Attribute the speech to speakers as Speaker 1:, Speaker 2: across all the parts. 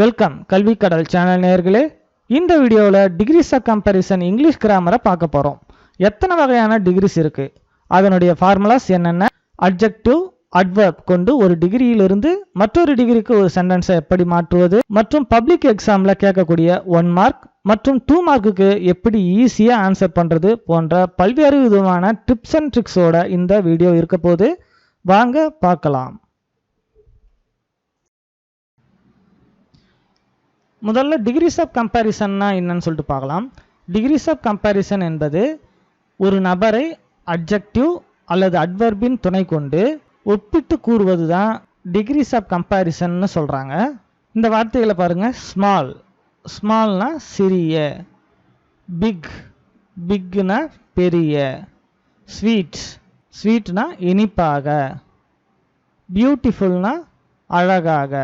Speaker 1: Welcome கல்வி கடல் channel நேயர்களே. இந்த வீடியோவில் டிகிரிஸ் ஆஃப் கம்பேரிசன் இங்கிலீஷ் கிராமரை பார்க்க போகிறோம். எத்தனை வகையான டிகிரிஸ் இருக்கு, அதனுடைய ஃபார்முலாஸ் என்னென்ன, அட்ஜெக்டிவ் அட்வர்ப் கொண்டு ஒரு டிகிரியிலிருந்து மற்றொரு டிகிரிக்கு ஒரு சென்டென்ஸை எப்படி மாற்றுவது மற்றும் பப்ளிக் எக்ஸாமில் கேட்கக்கூடிய 1 மார்க் மற்றும் 2 மார்க்குக்கு எப்படி ஈஸியாக ஆன்சர் பண்ணுறது போன்ற பல்வேறு விதமான டிப்ஸ் அண்ட் ட்ரிக்ஸோட இந்த வீடியோ இருக்க போது வாங்க பார்க்கலாம். முதல்ல டிகிரிஸ் ஆஃப் கம்பேரிசன்னா என்னன்னு சொல்லிட்டு பார்க்கலாம். டிகிரிஸ் ஆஃப் கம்பேரிசன் என்பது ஒரு நபரை அட்ஜெக்டிவ் அல்லது அட்வர்பின் துணை கொண்டு ஒப்பிட்டு கூறுவது தான் டிகிரிஸ் ஆஃப் கம்பேரிசன்னு சொல்கிறாங்க. இந்த வார்த்தைகளை பாருங்கள். ஸ்மால், ஸ்மால்னா சிறிய, பிக், பிக்னா பெரிய, ஸ்வீட், ஸ்வீட்னா இனிப்பாக, பியூட்டிஃபுல்னா அழகாக,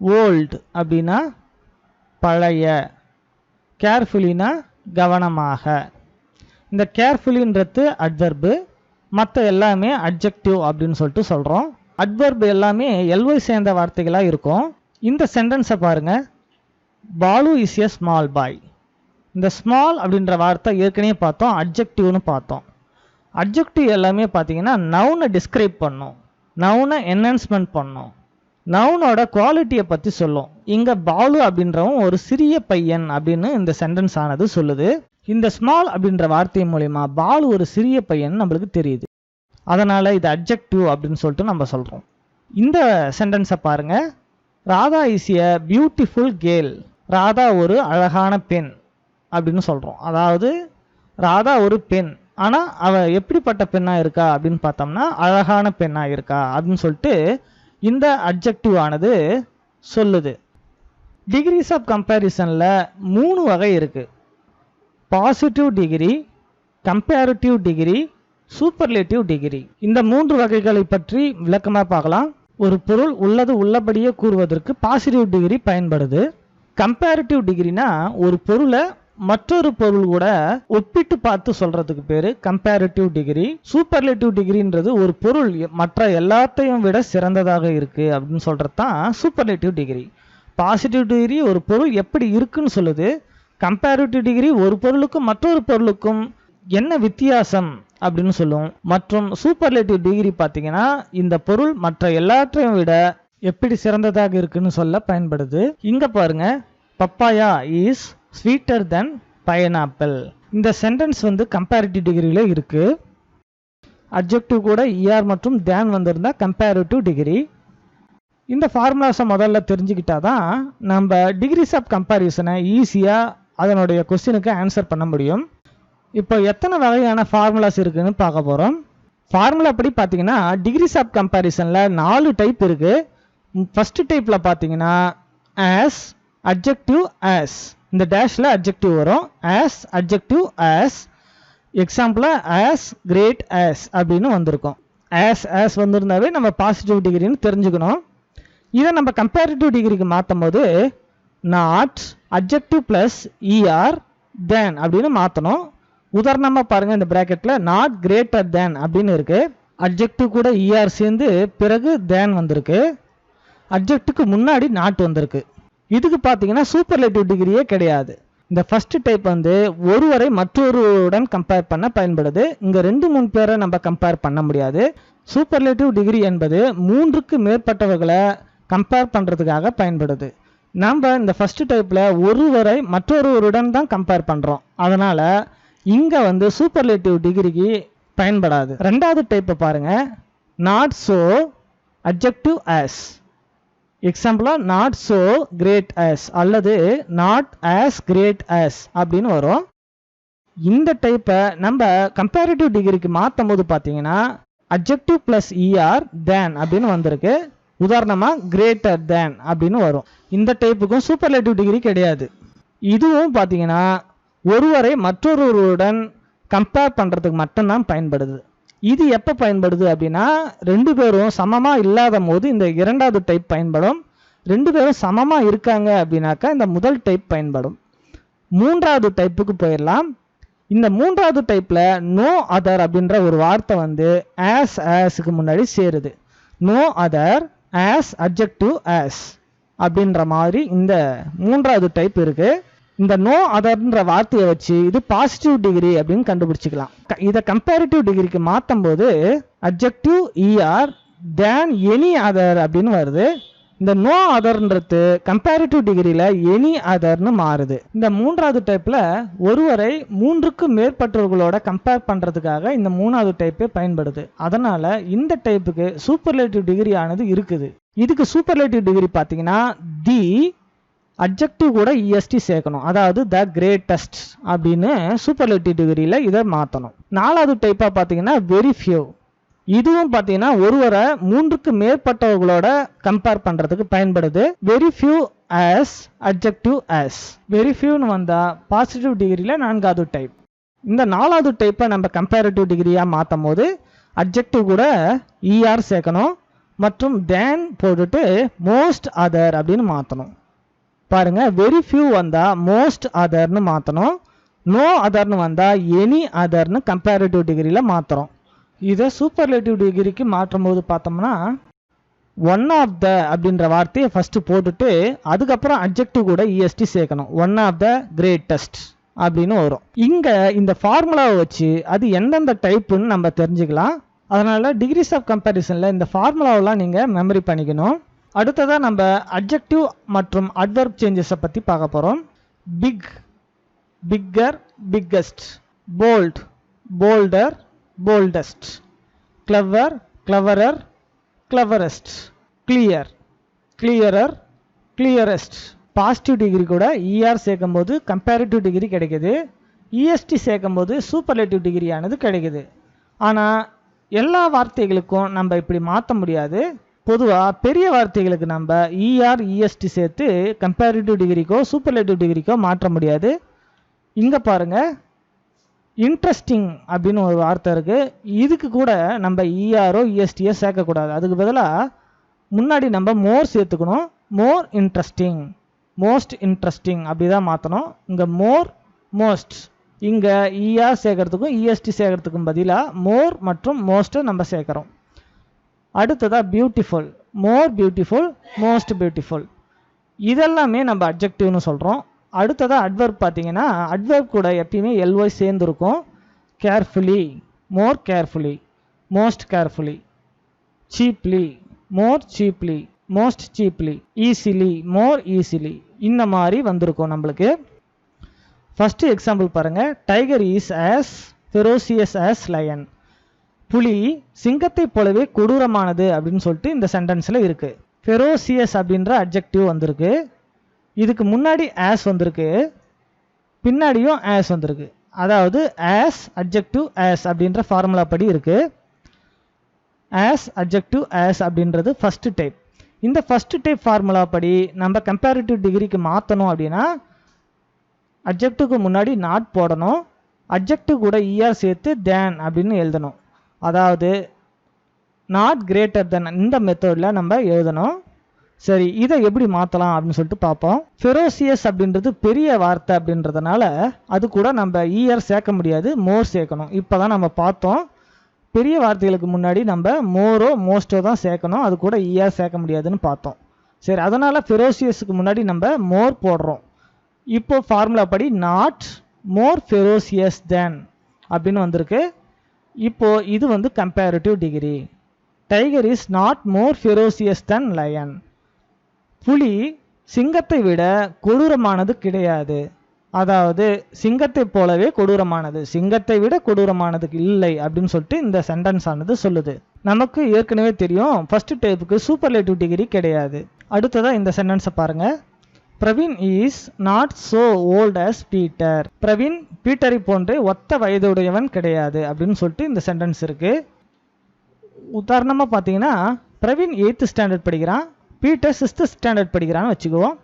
Speaker 1: ஓல்டு அப்படின்னா பழைய, கேர்ஃபுல்லினா கவனமாக. இந்த கேர்ஃபுல்லின்றது அட்வர்பு, மற்ற எல்லாமே அட்ஜெக்டிவ் அப்படின்னு சொல்லிட்டு சொல்கிறோம். அட்வர்பு எல்லாமே எல்ஒய் சேர்ந்த வார்த்தைகளாக இருக்கும். இந்த சென்டென்ஸை பாருங்கள். Balu is a small boy. இந்த ஸ்மால் அப்படின்ற வார்த்தை ஏற்கனவே பார்த்தோம், அட்ஜெக்டிவ்னு பார்த்தோம். அட்ஜெக்டிவ் எல்லாமே பார்த்தீங்கன்னா நவுனை டிஸ்கிரைப் பண்ணும், நவுனை என்ஹான்ஸ்மெண்ட் பண்ணும், நவுனோட குவாலிட்டியை பற்றி சொல்லும். இங்கே பாலு அப்படின்றவன் ஒரு சிறிய பையன் அப்படின்னு இந்த சென்டென்ஸ் ஆனது சொல்லுது. இந்த ஸ்மால் அப்படின்ற வார்த்தை மூலமா பாலு ஒரு சிறிய பையன் நம்மளுக்கு தெரியுது. அதனால் இது அட்ஜெக்டிவ் அப்படின்னு சொல்லிட்டு நம்ம சொல்கிறோம். இந்த சென்டென்ஸை பாருங்க. Radha is a beautiful girl. Radha ஒரு அழகான பெண் அப்படின்னு சொல்கிறோம். அதாவது ராதா ஒரு பெண், ஆனால் அவள் எப்படிப்பட்ட பெண்ணாக இருக்கா அப்படின்னு பார்த்தோம்னா அழகான பெண்ணாக இருக்கா அப்படின்னு சொல்லிட்டு இந்த அட்ஜெக்டிவ் ஆனது சொல்லுது. டிகிரிஸ் ஆஃப் கம்பேரிசனில் 3 வகை இருக்குது. Positive degree, comparative degree, superlative degree. இந்த 3 வகைகளை பற்றி விளக்கமாக பார்க்கலாம். ஒரு பொருள் உள்ளது உள்ளபடியே கூறுவதற்கு பாசிட்டிவ் டிகிரி பயன்படுது. கம்பேரிட்டிவ் டிகிரினா ஒரு பொருளை மற்றொரு பொருள் கூட ஒப்பிட்டு பார்த்து சொல்றதுக்கு பேரு கம்பேரிட்டிவ் டிகிரி. சூப்பர்லேட்டிவ் டிகிரின்றது ஒரு பொருள் மற்ற எல்லாத்தையும் விட சிறந்ததாக இருக்கு அப்படின்னு சொல்றது தான் சூப்பர்லேட்டிவ் டிகிரி. பாசிட்டிவ் டிகிரி ஒரு பொருள் எப்படி இருக்குன்னு சொல்லுது. கம்பேரிட்டிவ் டிகிரி ஒரு பொருளுக்கும் மற்றொரு பொருளுக்கும் என்ன வித்தியாசம் அப்படின்னு சொல்லுவோம். மற்றும் சூப்பர்லேட்டிவ் டிகிரி பார்த்தீங்கன்னா இந்த பொருள் மற்ற எல்லாத்தையும் விட எப்படி சிறந்ததாக இருக்குன்னு சொல்ல பயன்படுது. இங்க பாருங்க, papaya is sweeter then pineapple. இந்த சென்டென்ஸ் கம்பேரிட்டிவ் டிகிரியில் இருக்கு. அட்ஜெக்டிவ் கூட இஆர் மற்றும் தேன் வந்திருந்தா கம்பேரிட்டிவ் டிகிரி. இந்த ஃபார்முலாஸை முதல்ல தெரிஞ்சுக்கிட்டா தான் நம்ம டிகிரிஸ் ஆஃப் கம்பேரிசனை ஈஸியாக அதனுடைய கொஸ்டினுக்கு ஆன்சர் பண்ண முடியும். இப்போ எத்தனை வகையான ஃபார்முலாஸ் இருக்குன்னு பார்க்க போகிறோம். ஃபார்முலா படி பார்த்தீங்கன்னா டிகிரிஸ் ஆஃப் கம்பேரிசனில் 4 டைப் இருக்குது. ஃபர்ஸ்ட் டைப்பில் பார்த்தீங்கன்னா ஆஸ், அட்ஜெக்டிவ் ஆஸ், இந்த டேஷில் அட்ஜெக்டிவ் வரும். As, adjective as. எக்ஸாம்பிளாக ஆஸ், கிரேட் ஆஸ் அப்படின்னு வந்திருக்கும். ஆஸ் வந்திருந்தாவே நம்ம பாசிட்டிவ் டிகிரின்னு தெரிஞ்சுக்கணும். இதை நம்ம கம்பேரிட்டிவ் டிகிரிக்கு மாற்றும் போது நாட், அட்ஜெக்டிவ் ப்ளஸ் இஆர், தேன் அப்படின்னு மாற்றணும். உதாரணமாக பாருங்கள், இந்த ப்ராக்கெட்டில் நாட் கிரேட்டர் தேன் அப்படின்னு இருக்குது. அட்ஜெக்டிவ் கூட இஆர் சேர்ந்து பிறகு தேன் வந்திருக்கு. அட்ஜெக்டிவ்க்கு முன்னாடி நாட் வந்திருக்கு. இதுக்கு பார்த்தீங்கன்னா சூப்பர்லேட்டிவ் டிகிரியே கிடையாது. இந்த ஃபர்ஸ்ட் டைப் ஒருவரை மற்றொருவருடன் கம்பேர் பண்ண பயன்படுது. இங்கே 2-3 பேரை நம்ம கம்பேர் பண்ண முடியாது. சூப்பர்லேட்டிவ் டிகிரி என்பது 3க்கு மேற்பட்டவர்களை கம்பேர் பண்ணுறதுக்காக பயன்படுது. நம்ம இந்த ஃபர்ஸ்ட் டைப்பில் ஒருவரை மற்றொருவருடன் தான் கம்பேர் பண்ணுறோம். அதனால் இங்கே சூப்பர்லேட்டிவ் டிகிரிக்கு பயன்படாது. 2வது டைப்பை பாருங்கள். Not so, adjective as. எக்ஸாம்பிளாக நாட் ஸோ கிரேட் ஆஸ் அல்லது நாட் ஆஸ் கிரேட் ஆஸ் அப்படின்னு வரும். இந்த டைப்பை நம்ம கம்பேரிட்டிவ் டிகிரிக்கு மாற்றும் போது பார்த்தீங்கன்னா அட்ஜெக்டிவ் ப்ளஸ் இஆர் தேன் அப்படின்னு வந்திருக்கு. உதாரணமாக கிரேட்டர் தேன் அப்படின்னு வரும். இந்த டைப்புக்கும் சூப்பர்லேட்டிவ் டிகிரி கிடையாது. இதுவும் பார்த்தீங்கன்னா ஒருவரை மற்றொருவருடன் கம்பேர் பண்ணுறதுக்கு மட்டும்தான் பயன்படுது. இது எப்போ பயன்படுது அப்படின்னா 2 பேரும் சமமாக இல்லாத போது இந்த 2வது டைப் பயன்படும். 2 பேரும் சமமாக இருக்காங்க அப்படின்னாக்கா இந்த முதல் டைப் பயன்படும். 3வது டைப்புக்கு போயிடலாம். இந்த 3வது டைப்பில் நோ அதர் அப்படின்ற ஒரு வார்த்தை ஆஸ்க்கு முன்னாடி சேருது. No other, as, adjective as. அப்படின்ற மாதிரி இந்த மூன்றாவது டைப் இருக்கு. இந்த நோ அதர்ன்ற வார்த்தையை வச்சு இது பாசிட்டிவ் டிகிரி அப்படின்னு கண்டுபிடிச்சிக்கலாம். இதை கம்பேரிட்டிவ் டிகிரிக்கு மாற்றும் போது அட்ஜெக்டிவ் ER தேன் எனி அதர் அப்படின்னு வருது. இந்த நோ அதர்ன்றது கம்பேரிட்டிவ் டிகிரியில் எனி அதர்னு மாறுது. இந்த மூன்றாவது டைப்பில் ஒருவரை மூன்றுக்கு மேற்பட்டவர்களோட கம்பேர் பண்ணுறதுக்காக இந்த மூணாவது டைப்பே பயன்படுது. அதனால் இந்த டைப்புக்கு சூப்பர்லேட்டிவ் டிகிரி ஆனது இருக்குது. இதுக்கு சூப்பர்லேட்டிவ் டிகிரி பார்த்தீங்கன்னா தி அட்ஜெக்டிவ் கூட EST சேர்க்கணும். அதாவது த கிரேட்டஸ்ட் அப்படின்னு சூப்பர்லேட்டிவ் டிகிரியில் இதை மாற்றணும். நாலாவது டைப்பாக பார்த்தீங்கன்னா வெரி ஃபியூ. இதுவும் பார்த்தீங்கன்னா ஒருவரை மூன்றுக்கு மேற்பட்டவர்களோட கம்பேர் பண்ணுறதுக்கு பயன்படுது. Very few as adjective as. Very ஃபியூன்னு வந்தால் பாசிட்டிவ் டிகிரியில் நான்காவது டைப். இந்த நாலாவது டைப்பை நம்ம கம்பேரிட்டிவ் டிகிரியாக மாற்றும் போது அட்ஜெக்டிவ் கூட ER சேர்க்கணும் மற்றும் தேன் போட்டுட்டு மோஸ்ட் அதர் அப்படின்னு மாற்றணும். பாருங்க, வெரி ஃபியூ வந்தால் மோஸ்ட் அதர்னு மாற்றணும். நோ அதர்னு வந்தால் எனி அதர்னு கம்பேரிட்டிவ் டிகிரியில் மாற்றுறோம். இதை சூப்பர்லேட்டிவ் டிகிரிக்கு மாற்றும் போது பார்த்தோம்னா ஒன் ஆஃப் த அப்படின்ற வார்த்தையை ஃபஸ்ட்டு போட்டுட்டு அதுக்கப்புறம் அட்ஜெக்டிவ் கூட EST சேர்க்கணும். ஒன் ஆஃப் த கிரேட்டஸ்ட் அப்படின்னு வரும். இங்கே இந்த ஃபார்முலாவை வச்சு அது எந்தெந்த டைப்புன்னு நம்ம தெரிஞ்சுக்கலாம். அதனால் டிகிரிஸ் ஆஃப் கம்பேரிசனில் இந்த ஃபார்முலாவெலாம் நீங்கள் மெமரி பண்ணிக்கணும். அடுத்ததாக நம்ம அட்ஜெக்டிவ் மற்றும் அட்வர்ப் சேஞ்சஸை பற்றி பார்க்க போகிறோம். Big, bigger, biggest. Bold, bolder, boldest. clever, cleverer, cleverest. clear, clearer, clearest. Positive degree கூட ER சேர்க்கும் போது கம்பேரிட்டிவ் டிகிரி கிடைக்குது. EST சேர்க்கும் போது சூப்பர்லேட்டிவ் டிகிரியானது கிடைக்குது. ஆனால் எல்லா வார்த்தைகளுக்கும் நம்ம இப்படி மாற்ற முடியாது. பொதுவாக பெரிய வார்த்தைகளுக்கு நம்ம ER EST சேர்த்து கம்பேரிட்டிவ் டிகிரிக்கோ சூப்பர்லேட்டிவ் டிகிரிக்கோ மாற்ற முடியாது. இங்கே பாருங்கள், இன்ட்ரெஸ்டிங் அப்படின்னு ஒரு வார்த்தை இருக்குது. இதுக்கு கூட நம்ம ERஓ ESTயோ சேர்க்கக்கூடாது. அதுக்கு பதிலாக முன்னாடி நம்ம மோர் சேர்த்துக்கணும். மோர் இன்ட்ரெஸ்டிங், மோஸ்ட் இன்ட்ரெஸ்டிங் அப்படி தான் மாற்றணும். இங்கே மோர், மோஸ்ட். இங்கே ER சேர்க்கறதுக்கும் EST சேர்க்கறதுக்கும் பதிலாக மோர் மற்றும் மோஸ்ட்டை நம்ம சேர்க்குறோம். அடுத்ததாக பியூட்டிஃபுல், மோர் பியூட்டிஃபுல், மோஸ்ட் பியூட்டிஃபுல். இதெல்லாமே நம்ம அட்ஜெக்டிவ்னு சொல்கிறோம். அடுத்ததாக அட்வர்ப் பார்த்தீங்கன்னா அட்வர்ப் கூட எப்பயுமே LY சேர்ந்துருக்கும். Carefully, more carefully, most carefully. Cheaply, more cheaply, most cheaply. Easily, more easily. இந்த மாதிரி வந்திருக்கும் நம்மளுக்கு. ஃபஸ்ட்டு எக்ஸாம்பிள் பாருங்கள். Tiger is as ferocious as lion. புலி சிங்கத்தை போலவே கொடூரமானது அப்படின்னு சொல்லிட்டு இந்த சென்டென்ஸில் இருக்குது. ஃபெரோசியஸ் அப்படின்ற அட்ஜெக்டிவ் வந்திருக்கு. இதுக்கு முன்னாடி ஆஸ் வந்திருக்கு, பின்னாடியும் ஆஸ் வந்திருக்கு. அதாவது ஆஸ் அட்ஜெக்டிவ் ஆஸ் அப்படின்ற ஃபார்முலா படி இருக்குது. ஆஸ் அட்ஜெக்டிவ் ஆஸ் அப்படின்றது ஃபஸ்ட்டு டைப். இந்த ஃபஸ்ட்டு டைப் ஃபார்முலா படி நம்ம கம்பேரிட்டிவ் டிகிரிக்கு மாற்றணும் அப்படின்னா அட்ஜெக்டிவ்க்கு முன்னாடி நாட் போடணும். அட்ஜெக்டிவ் கூட ER சேர்த்து தேன் அப்படின்னு எழுதணும். அதாவது நாட் கிரேட்டர் தென் இந்த மெத்தடில் நம்ம எழுதணும். சரி, இதை எப்படி மாற்றலாம் அப்படின்னு சொல்லிட்டு பார்ப்போம். ஃபெரோசியஸ் அப்படின்றது பெரிய வார்த்தை அப்படின்றதுனால அது கூட நம்ம ER சேர்க்க முடியாது, மோர் சேர்க்கணும். இப்போ தான் நம்ம பார்த்தோம். பெரிய வார்த்தைகளுக்கு முன்னாடி நம்ம மோரோ மோஸ்டோ தான் சேர்க்கணும், அது கூட ER சேர்க்க முடியாதுன்னு பார்த்தோம். சரி, அதனால் ஃபெரோசியஸுக்கு முன்னாடி நம்ம மோர் போடுறோம். இப்போ ஃபார்முலா படி நாட் மோர் ஃபெரோசியஸ் தேன் அப்படின்னு வந்திருக்கு. இப்போது இது வந்து comparative degree. Tiger is not more ferocious than lion. புலி சிங்கத்தை விட கொடூரமானது கிடையாது. அதாவது சிங்கத்தை போலவே கொடூரமானது, சிங்கத்தை விட கொடூரமானது இல்லை அப்படின்னு சொல்லிட்டு இந்த சென்டென்ஸ் ஆனது சொல்லுது. நமக்கு ஏற்கனவே தெரியும் ஃபர்ஸ்ட் டைப்புக்கு சூப்பர்லேட்டிவ் டிகிரி கிடையாது. அடுத்ததாக இந்த சென்டென்ஸை பாருங்கள். Praveen is not so old as Peter. பிரவீன் பீட்டரை போன்றே ஒத்த வயதுடையவன் கிடையாது அப்படின்னு சொல்லிட்டு இந்த சென்டென்ஸ் இருக்குது. உதாரணமாக பார்த்தீங்கன்னா பிரவீன் 8th ஸ்டாண்டர்ட் படிக்கிறான், பீட்டர் 6th ஸ்டாண்டர்ட் படிக்கிறான்னு வச்சுக்குவோம்.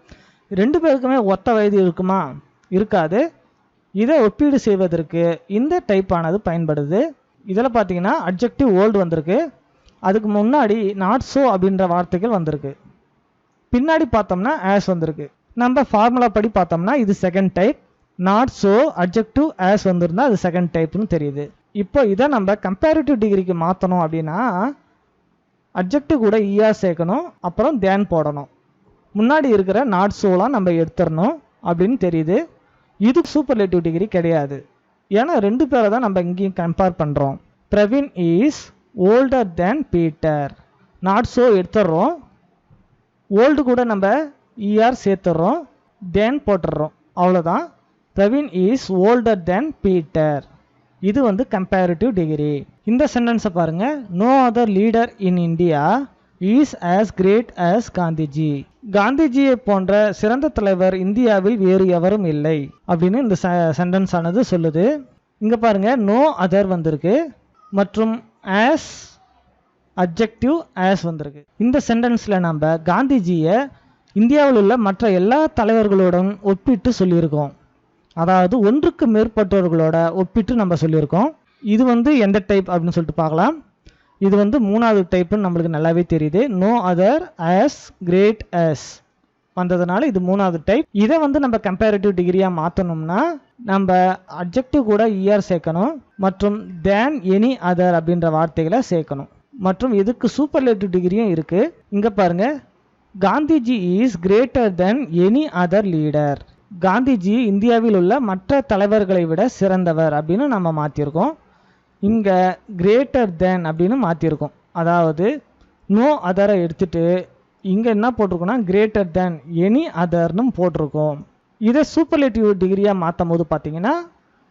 Speaker 1: ரெண்டு பேருக்குமே ஒத்த வயது இருக்குமா? இருக்காது. இதை ஒப்பீடு செய்வதற்கு இந்த டைப் ஆனது பயன்படுது. இதில் பார்த்தீங்கன்னா அட்ஜெக்டிவ் ஓல்டு வந்திருக்கு, அதுக்கு முன்னாடி நாட் சோ அப்படின்ற வார்த்தைகள் வந்திருக்கு, பின்னாடி பார்த்தோம்னா ஆஸ் வந்திருக்கு. நம்ம ஃபார்முலா படி பார்த்தோம்னா இது second type. Not so adjective as வந்திருந்தா அது செகண்ட் டைப்னு தெரியுது. இப்போ இதை நம்ம கம்பேரிட்டிவ் டிகிரிக்கு மாற்றணும் அப்படின்னா அட்ஜெக்டிவ் கூட ER சேர்க்கணும், அப்புறம் தேன் போடணும். முன்னாடி இருக்கிற நாட் சோலாம் நம்ம எடுத்துடணும் அப்படின்னு தெரியுது. இது சூப்பர்லேட்டிவ் டிகிரி கிடையாது. ஏன்னா ரெண்டு பேரை தான் நம்ம இங்கேயும் கம்பேர் பண்ணுறோம். Praveen is older than Peter. Not so எடுத்துடுறோம், ஓல்டு கூட நம்ம இஆர் சேர்த்துடுறோம், தேன் போட்டுடுறோம், அவ்வளோதான். Praveen is older than Peter. இது வந்து கம்பேரிட்டிவ் டிகிரி. இந்த சென்டென்ஸை பாருங்க. No other leader in India is as great as Gandhiji. காந்திஜியை போன்ற சிறந்த தலைவர் இந்தியாவில் வேறு எவரும் இல்லை அப்படின்னு இந்த சென்டென்ஸ் ஆனது சொல்லுது. இங்க பாருங்க, நோ அதர் வந்திருக்கு மற்றும் ஆஸ் அட்ஜெக்டிவ் ஆஸ் வந்திருக்கு. இந்த சென்டென்ஸ்ல நம்ம காந்திஜியை இந்தியாவில் உள்ள மற்ற எல்லா தலைவர்களுடன் ஒப்பிட்டு சொல்லியிருக்கோம். அதாவது ஒன்றுக்கு மேற்பட்டவர்களோட ஒப்பிட்டு நம்ம சொல்லியிருக்கோம். இது வந்து எந்த டைப் அப்படின்னு சொல்லிட்டு பார்க்கலாம். இது வந்து மூணாவது டைப்னு நம்மளுக்கு நல்லாவே தெரியுது. No other as great as வந்ததுனால இது மூணாவது டைப். இதை வந்து நம்ம கம்பேரிட்டிவ் டிகிரியாக மாற்றணும்னா நம்ம அட்ஜெக்டிவ் கூட இஆர் சேர்க்கணும் மற்றும் தேன் எனி அதர் அப்படின்ற வார்த்தைகளை சேர்க்கணும். மற்றும் இதுக்கு சூப்பர்லேட்டிவ் டிகிரியும் இருக்கு. இங்க பாருங்க, Gandhiji is greater than any other leader. Gandhiji இந்தியாவில் உள்ள மற்ற தலைவர்களை விட சிறந்தவர் அப்படின்னு நம்ம மாற்றிருக்கோம். இங்கே கிரேட்டர் தேன் அப்படின்னு மாற்றிருக்கோம். அதாவது நோ அதரை எடுத்துட்டு இங்கே என்ன போட்டிருக்கோம்னா கிரேட்டர் தேன் எனி அதர்னு போட்டிருக்கோம். இதை சூப்பர்லேட்டிவ் டிகிரியாக மாற்றும் போது பார்த்தீங்கன்னா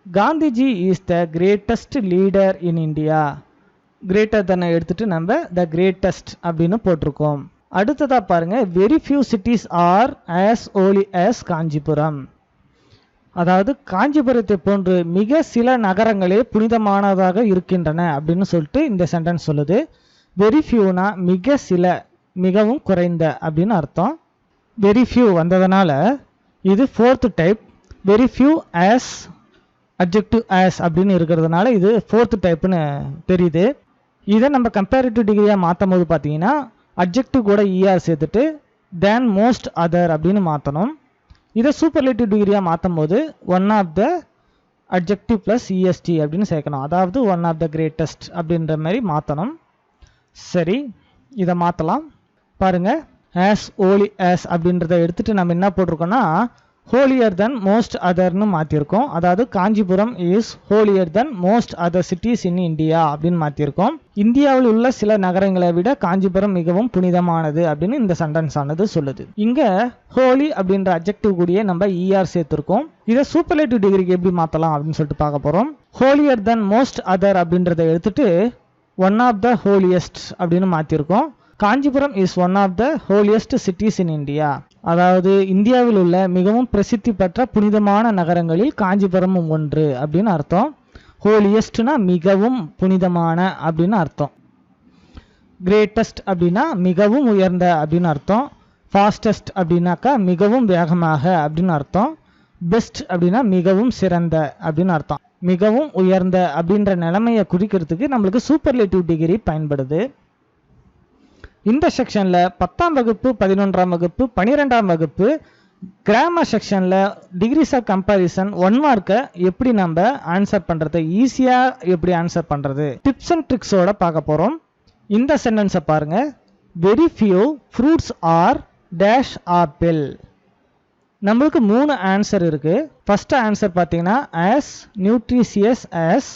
Speaker 1: Gandhiji is the greatest leader in India. Greater தேனை எடுத்துட்டு நம்ம த கிரேட்டஸ்ட் அப்படின்னு போட்டிருக்கோம். அடுத்ததாக பாருங்க, very few cities are as holy as Kanchipuram. அதாவது காஞ்சிபுரத்தை போன்று மிக சில நகரங்களே புனிதமானதாக இருக்கின்றன அப்படின்னு சொல்லிட்டு இந்த சென்டென்ஸ் சொல்லுது. வெரி ஃபியூனா மிக சில, மிகவும் குறைந்த அப்படின்னு அர்த்தம். வெரி ஃபியூ வந்ததுனால இது fourth type. Very few as adjective as அப்படின்னு இருக்கிறதுனால இது ஃபோர்த் டைப்னு தெரியுது. இதை நம்ம கம்பேரிட்டிவ் டிகிரியாக மாற்றும் போது பார்த்தீங்கன்னா அட்ஜெக்டிவ் கூட இஆர் சேர்த்துட்டு தேன் மோஸ்ட் அதர் அப்படின்னு மாற்றணும். இதை சூப்பர்லேட்டிவ் டிகிரியாக மாற்றும் போது one of the adjective plus EST அப்படின்னு சேர்க்கணும். அதாவது ஒன் ஆஃப் த கிரேட்டஸ்ட் அப்படின்ற மாதிரி மாற்றணும். சரி, இதை மாற்றலாம். பாருங்கள், ஆஸ் ஹோலி ஆஸ் அப்படின்றத எடுத்துகிட்டு நம்ம என்ன போட்டிருக்கோம்னா ஹோலியர் தென் மோஸ்ட் அதர்னு மாற்றிருக்கோம். அதாவது Kanchipuram is holier then most other cities in India அப்படின்னு மாற்றிருக்கோம். இந்தியாவில் உள்ள சில நகரங்களை விட காஞ்சிபுரம் மிகவும் புனிதமானது அப்படின்னு இந்த சென்டென்ஸ் ஆனது சொல்லுது. இங்க ஹோலி அப்படின்ற அட்ஜெக்டிவ் கூடிய நம்ம இஆர் சேர்த்திருக்கோம். இதை சூப்பர்லேட்டிவ் டிகிரிக்கு எப்படி மாற்றலாம் அப்படின்னு சொல்லிட்டு பார்க்க போகிறோம். ஹோலியர் தென் மோஸ்ட் அதர் அப்படின்றத எடுத்துட்டு ஒன் ஆஃப் த ஹோலியஸ்ட் அப்படின்னு மாற்றிருக்கோம். Kanchipuram is one of the holiest cities in India. அதாவது இந்தியாவில் உள்ள மிகவும் பிரசித்தி பெற்ற புனிதமான நகரங்களில் காஞ்சிபுரமும் ஒன்று அப்படின்னு அர்த்தம். ஹோலியஸ்ட்னா மிகவும் புனிதமான அப்படின்னு அர்த்தம். கிரேட்டஸ்ட் அப்படின்னா மிகவும் உயர்ந்த அப்படின்னு அர்த்தம். ஃபாஸ்டஸ்ட் அப்படின்னாக்கா மிகவும் வேகமாக அப்படின்னு அர்த்தம். பெஸ்ட் அப்படின்னா மிகவும் சிறந்த அப்படின்னு அர்த்தம். மிகவும் உயர்ந்த அப்படின்ற நிலைமையை குறிக்கிறதுக்கு நம்மளுக்கு சூப்பர்லேட்டிவ் டிகிரி பயன்படுது. இந்த செக்ஷனில் 10ஆம் வகுப்பு 11ஆம் வகுப்பு 12ஆம் வகுப்பு கிராமர் செக்ஷனில் டிகிரிஸ் ஆஃப் கம்பேரிசன் 1 மார்க்கை எப்படி நம்ம ஆன்சர் பண்ணுறது, ஈஸியாக எப்படி ஆன்சர் பண்ணுறது, டிப்ஸ் அண்ட் ட்ரிக்ஸோட பார்க்க போகிறோம். இந்த சென்டென்ஸை பாருங்கள். Very few fruits are dash apple. நம்மளுக்கு 3 ஆன்சர் இருக்குது. ஃபர்ஸ்ட் ஆன்சர் பார்த்தீங்கன்னா ஆஸ் நியூட்ரிஷியஸ் ஆஸ்.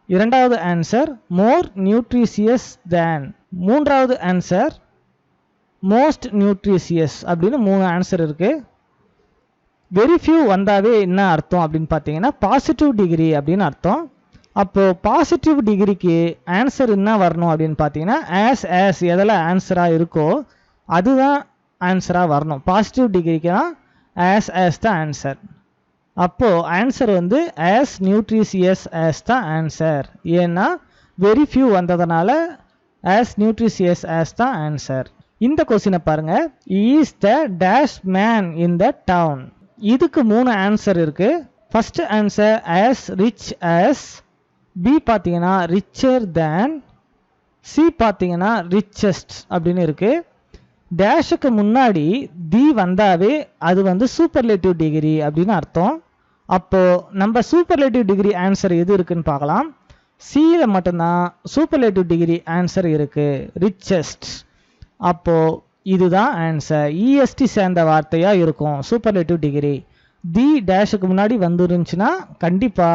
Speaker 1: இரண்டாவது ஆன்சர் மோர் நியூட்ரிஷியஸ் தேன். மூன்றாவது ஆன்சர் மோஸ்ட் நியூட்ரிஷியஸ் அப்படின்னு 3 ஆன்சர் இருக்கு. வெரி ஃபியூ வந்தாவே என்ன அர்த்தம் அப்படின்னு பார்த்தீங்கன்னா பாசிட்டிவ் டிகிரி அப்படின்னு அர்த்தம். அப்போ பாசிட்டிவ் டிகிரிக்கு ஆன்சர் என்ன வரணும் அப்படின்னு பார்த்தீங்கன்னா ஆஸ் எதில் ஆன்சராக இருக்கோ அதுதான் ஆன்சராக வரணும். பாசிட்டிவ் டிகிரிக்கு தான் ஆஸ் தான் ஆன்சர். அப்போது ஆன்சர் வந்து ஆஸ் நியூட்ரிஷியஸ் ஆஸ் தான் ஆன்சர். ஏன்னா வெரி ஃபியூ வந்ததுனால ஆஸ் நியூட்ரிஷியஸ் ஆஸ் தான் ஆன்சர். இந்த கொஸ்டினை பாருங்க. Is the dash man in the town. இதுக்கு 3 ஆன்சர் இருக்கு. First answer as rich as. B பார்த்தீங்கன்னா ரிச்சர் தேன். சி பார்த்தீங்கன்னா ரிச்சஸ்ட் அப்படின்னு இருக்கு. டேஷுக்கு முன்னாடி தி வந்தாவே அது வந்து சூப்பர்லேட்டிவ் டிகிரி அப்படின்னு அர்த்தம். அப்போ நம்ம சூப்பர்லேட்டிவ் டிகிரி ஆன்சர் எது இருக்குன்னு பார்க்கலாம். சியில் மட்டும்தான் சூப்பர்லேட்டிவ் டிகிரி ஆன்சர் இருக்கு, ரிச்சஸ்ட். அப்போ இதுதான் ஆன்சர். இஎஸ்டி சேர்ந்த வார்த்தையா இருக்கும் சூப்பர்லேட்டிவ் டிகிரி. தி டேஷுக்கு முன்னாடி வந்துருந்துச்சுன்னா கண்டிப்பா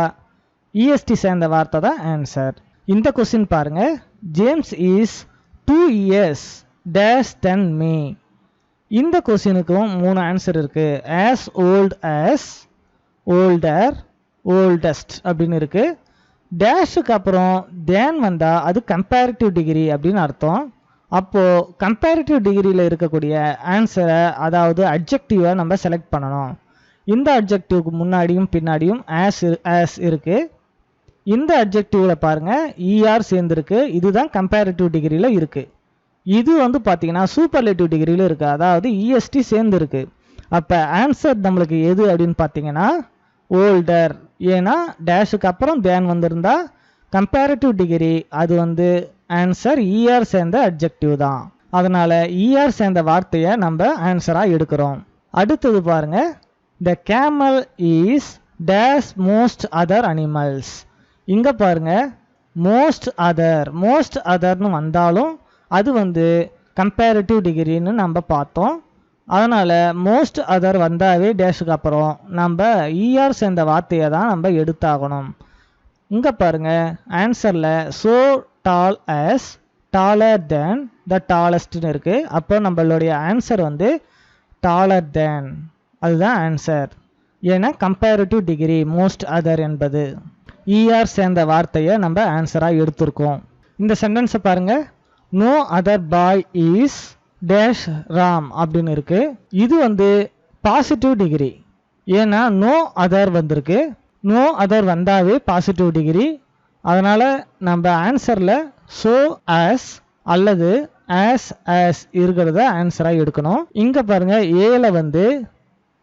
Speaker 1: இஎஸ்டி சேர்ந்த வார்த்தை தான் ஆன்சர். இந்த கொஸ்டின் பாருங்க. James is 2 years dash than me. இந்த கொஸ்டினுக்கும் 3 ஆன்சர் இருக்கு. as old as, older, oldest அப்படின்னு இருக்கு. டேஷுக்கு அப்புறம் தேன் வந்தா அது கம்பேரிட்டிவ் டிகிரி அப்படின்னு அர்த்தம். அப்போ கம்பேரிட்டிவ் டிகிரியில் இருக்கக்கூடிய ஆன்சரை, அதாவது அட்ஜெக்டிவை நம்ம செலக்ட் பண்ணணும். இந்த அட்ஜெக்டிவ்க்கு முன்னாடியும் பின்னாடியும் ஆஸ் இருக்கு. இந்த அட்ஜெக்டிவ்ல பாருங்க இஆர் சேர்ந்துருக்கு. இதுதான் கம்பேரிட்டிவ் டிகிரியில் இருக்கு. இது வந்து பார்த்தீங்கன்னா சூப்பர்லேட்டிவ் டிகிரியில் இருக்கு, அதாவது இஎஸ்டி சேர்ந்துருக்கு. அப்போ ஆன்சர் நம்மளுக்கு எது அப்படின்னு பார்த்தீங்கன்னா ஓல்டர். ஏன்னா டேஷுக்கு அப்புறம் தேன் வந்திருந்தா கம்பேரிட்டிவ் டிகிரி, அது வந்து ஆன்சர் இஆர் சேர்ந்த அட்ஜெக்டிவ் தான். அதனால இஆர் சேர்ந்த வார்த்தையை நம்ம ஆன்சராக எடுக்கிறோம். அடுத்தது பாருங்க. த camel is dash most other animals. இங்கே பாருங்க மோஸ்ட் அதர்னு வந்தாலும் அது வந்து கம்பேரிட்டிவ் டிகிரின்னு நம்ம பார்த்தோம். அதனால் மோஸ்ட் அதர் வந்தாவே டேஷுக்கு அப்புறம் நம்ம இஆர் சேர்ந்த வார்த்தையை தான் நம்ம எடுத்தாகணும். இங்கே பாருங்க ஆன்சரில் ஸோ டால் ஆஸ், டாலர் தேன், த டாலஸ்ட்னு இருக்குது. அப்போ நம்மளுடைய ஆன்சர் வந்து டாலர் தேன், அதுதான் ஆன்சர். ஏன்னா கம்பேரிட்டிவ் டிகிரி மோஸ்ட் அதர் என்பது இஆர் சேர்ந்த வார்த்தையை நம்ம ஆன்சராக எடுத்திருக்கோம். இந்த சென்டென்ஸை பாருங்கள். No other boy is dash Ram அப்படின்னு இருக்கு. இது வந்து பாசிட்டிவ் டிகிரி. ஏன்னா நோ அதர் வந்திருக்கு. நோ அதர் வந்தாவே பாசிட்டிவ் டிகிரி. அதனால் நம்ம ஆன்சரில் ஸோ ஆஸ் அல்லது ஆஸ் இருக்கிறத ஆன்சராக எடுக்கணும். இங்கே பாருங்கள் ஏல வந்து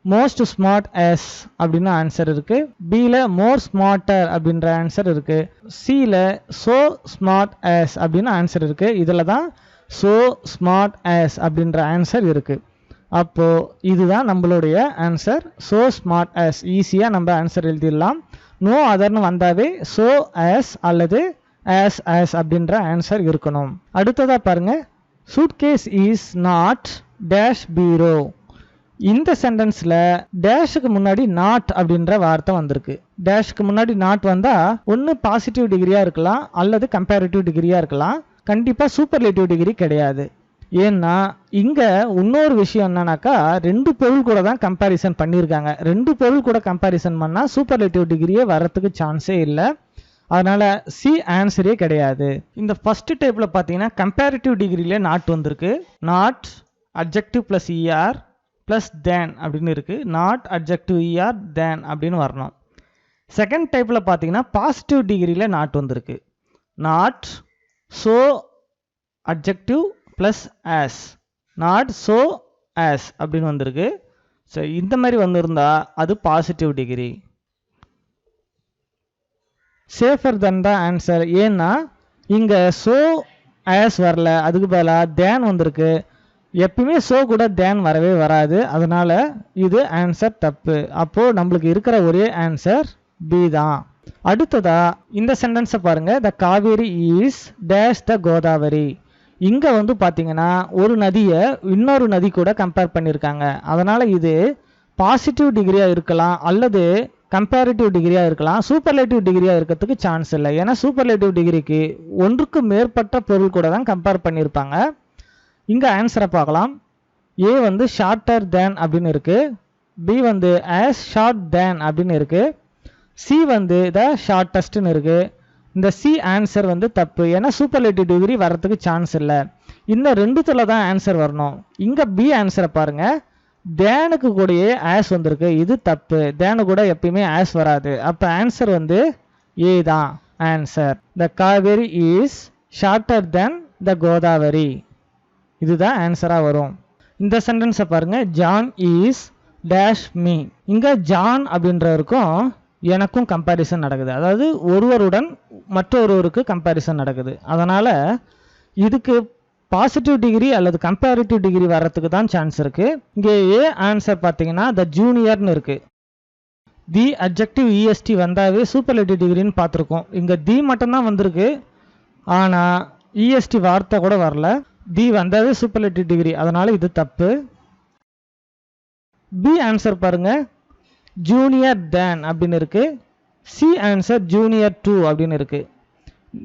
Speaker 1: மோஸ்ட் ஸ்மார்ட் ஆஸ் அப்படின்னு ஆன்சர் இருக்கு. பியில் மோர் ஸ்மார்ட்டர் அப்படின்ற ஆன்சர் இருக்கு. சியில் ஸோ ஸ்மார்ட் ஆஸ் அப்படின்னு ஆன்சர் இருக்கு. இதில் தான் ஸோ ஸ்மார்ட் ஆஸ் அப்படின்ற ஆன்சர் இருக்கு. அப்போ இதுதான் நம்மளுடைய ஆன்சர், ஸோ ஸ்மார்ட் ஆஸ். ஈஸியாக நம்ம ஆன்சர் எழுதிடலாம். நோ அதர்னு வந்தாவே ஸோ ஆஸ் அல்லது ஆஸ் அப்படின்ற ஆன்சர் இருக்கணும். அடுத்ததாக பாருங்க. சூட்கேஸ் இஸ் நாட் டேஷ் பீரோ. இந்த சென்டென்ஸில் டேஷுக்கு முன்னாடி நாட் அப்படின்ற வார்த்தை வந்திருக்கு. டேஷுக்கு முன்னாடி நாட் வந்தால் ஒன்று பாசிட்டிவ் டிகிரியாக இருக்கலாம் அல்லது கம்பேரிட்டிவ் டிகிரியாக இருக்கலாம். கண்டிப்பாக சூப்பர்லேட்டிவ் டிகிரி கிடையாது. ஏன்னா இங்கே இன்னொரு விஷயம் என்னன்னாக்கா 2 பொருள் கூட தான் கம்பேரிசன் பண்ணியிருக்காங்க. 2 பொருள் கூட கம்பேரிசன் பண்ணால் சூப்பர்லேட்டிவ் டிகிரியே வரத்துக்கு சான்ஸே இல்லை. அதனால் சி ஆன்சரே கிடையாது. இந்த ஃபர்ஸ்ட் டைப்பில் பார்த்தீங்கன்னா கம்பேரிட்டிவ் டிகிரியிலே நாட் வந்திருக்கு. Not adjective plus ER plus than அப்படின்னு இருக்குது. நாட் அட்ஜெக்டிவ் இஆர் தேன் அப்படின்னு வரணும். செகண்ட் டைப்பில் பார்த்தீங்கன்னா பாசிட்டிவ் டிகிரியில் நாட் வந்திருக்கு. Not so adjective plus as, not so as அப்படின்னு வந்திருக்கு. ஸோ இந்த மாதிரி வந்திருந்தா அது பாசிட்டிவ் டிகிரி. சேஃபர் தென் தான் ஆன்சர். ஏன்னா இங்கே ஸோ ஆஸ் வரல, அதுக்கு பதிலாக தேன் வந்திருக்கு. எப்பயுமே ஸோ கூட தேன் வரவே வராது. அதனால் இது ஆன்சர் தப்பு. அப்போது நம்மளுக்கு இருக்கிற ஒரே ஆன்சர் பி தான். அடுத்ததா இந்த சென்டென்ஸை பாருங்கள். The Kaveri is dash the Godavari. இங்கே வந்து பார்த்தீங்கன்னா ஒரு நதியை இன்னொரு நதி கூட கம்பேர் பண்ணியிருக்காங்க. அதனால் இது பாசிட்டிவ் டிகிரியாக இருக்கலாம் அல்லது கம்பேரிட்டிவ் டிகிரியாக இருக்கலாம். சூப்பர்லேட்டிவ் டிகிரியாக இருக்கிறதுக்கு சான்ஸ் இல்லை. ஏன்னா சூப்பர்லேட்டிவ் டிகிரிக்கு ஒன்றுக்கு மேற்பட்ட பொருள் கூட தான் கம்பேர் பண்ணியிருப்பாங்க. இங்கே ஆன்சரை பார்க்கலாம். ஏ வந்து ஷார்ட்டர் தேன் அப்படின்னு இருக்குது. பி வந்து ஆஸ் ஷார்ட் தேன் அப்படின்னு இருக்குது. சி வந்து த ஷார்ட்டஸ்ட்னு இருக்குது. இந்த சி ஆன்சர் வந்து தப்பு. ஏன்னா சூப்பர்லேட்டிவ் டிகிரி வரத்துக்கு சான்ஸ் இல்லை. இந்த ரெண்டுத்துல தான் ஆன்சர் வரணும். இங்கே பி ஆன்சரை பாருங்கள். தேனுக்கு கூடயே ஆஸ் வந்திருக்கு. இது தப்பு. தேனு கூட எப்பயுமே ஆஸ் வராது. அப்போ ஆன்சர் வந்து ஏ தான் answer. The Kaveri is shorter than the Godavari. இதுதான் ஆன்சராக வரும். இந்த சென்டென்ஸை பாருங்கள். John is dash me. இங்கே ஜான் அப்படின்றவருக்கும் எனக்கும் கம்பேரிசன் நடக்குது. அதாவது ஒருவருடன் மற்றொருவருக்கு கம்பேரிசன் நடக்குது. அதனால் இதுக்கு பாசிட்டிவ் டிகிரி அல்லது கம்பேரிட்டிவ் டிகிரி வர்றதுக்கு தான் சான்ஸ் இருக்குது. இங்கே ஏ ஆன்சர் பார்த்தீங்கன்னா த ஜூனியர்னு இருக்குது. தி அட்ஜெக்டிவ் இஎஸ்டி வந்தாவே சூப்பர்லேட்டிவ் டிகிரின்னு பார்த்துருக்கோம். இங்கே தி மட்டும்தான் வந்திருக்கு. ஆனால் இஎஸ்டி வார்த்தை கூட வரல. தி வந்தாவே சூப்பர்லேட்டிவ் டிகிரி, அதனால இது தப்பு. பி ஆன்சர் பாருங்க, ஜூனியர் தேன் அப்படின்னு இருக்கு. சி ஆன்சர் ஜூனியர் டூ அப்படின்னு இருக்கு.